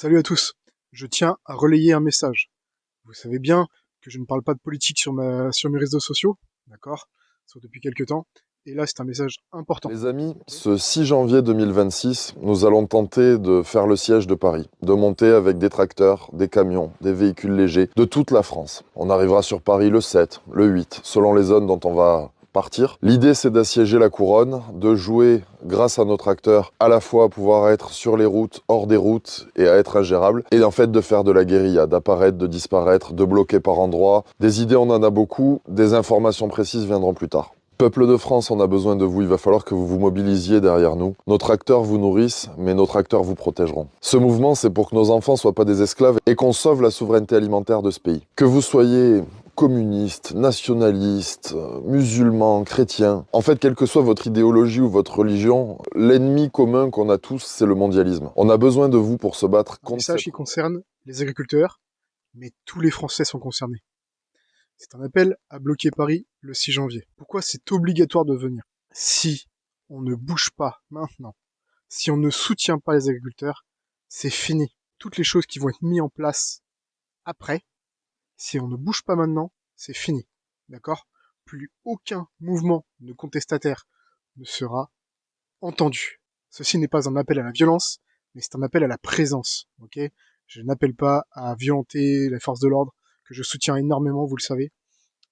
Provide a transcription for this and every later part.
Salut à tous. Je tiens à relayer un message. Vous savez bien que je ne parle pas de politique sur mes réseaux sociaux, d'accord? Sauf depuis quelques temps. Et là, c'est un message important. Les amis, Ok. ce 6 janvier 2026, nous allons tenter de faire le siège de Paris, de monter avec des tracteurs, des camions, des véhicules légers de toute la France. On arrivera sur Paris le 7, le 8, selon les zones dont on va partir. L'idée, c'est d'assiéger la couronne, de jouer, grâce à nos tracteurs, à la fois à pouvoir être sur les routes, hors des routes et à être ingérable, et en fait de faire de la guérilla, d'apparaître, de disparaître, de bloquer par endroits. Des idées, on en a beaucoup, des informations précises viendront plus tard. Peuple de France, on a besoin de vous, il va falloir que vous vous mobilisiez derrière nous. Nos tracteurs vous nourrissent, mais nos tracteurs vous protégeront. Ce mouvement, c'est pour que nos enfants soient pas des esclaves et qu'on sauve la souveraineté alimentaire de ce pays. Que vous soyez communiste, nationaliste, musulman, chrétien, en fait, quelle que soit votre idéologie ou votre religion, l'ennemi commun qu'on a tous, c'est le mondialisme. On a besoin de vous pour se battre Un contre message cette... qui concerne les agriculteurs, mais tous les Français sont concernés. C'est un appel à bloquer Paris le 6 janvier. Pourquoi c'est obligatoire de venir? Si on ne bouge pas maintenant, si on ne soutient pas les agriculteurs, c'est fini. Toutes les choses qui vont être mises en place après, si on ne bouge pas maintenant, c'est fini. D'accord? Plus aucun mouvement de contestataire ne sera entendu. Ceci n'est pas un appel à la violence, mais c'est un appel à la présence. Ok? Je n'appelle pas à violenter les forces de l'ordre, que je soutiens énormément, vous le savez.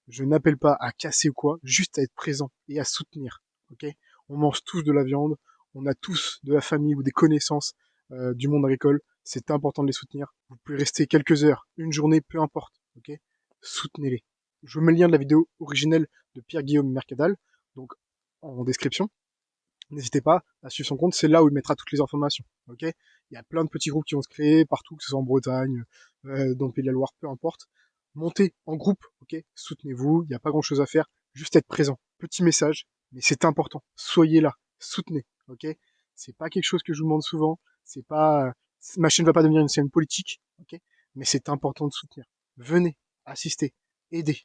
Je n'appelle pas à casser ou quoi, juste à être présent et à soutenir. Ok? On mange tous de la viande, on a tous de la famille ou des connaissances du monde agricole. C'est important de les soutenir. Vous pouvez rester quelques heures, une journée, peu importe. Ok? Soutenez-les. Je vous mets le lien de la vidéo originelle de Pierre-Guillaume Mercadal, donc en description. N'hésitez pas à suivre son compte, c'est là où il mettra toutes les informations. Ok? Il y a plein de petits groupes qui vont se créer partout, que ce soit en Bretagne, dans le Pays de la Loire, peu importe. Montez en groupe, ok? Soutenez-vous, il n'y a pas grand-chose à faire, juste être présent. Petit message, mais c'est important. Soyez là, soutenez, ok? C'est pas quelque chose que je vous demande souvent, c'est pas, ma chaîne ne va pas devenir une chaîne politique, ok? Mais c'est important de soutenir. Venez, assistez, aidez.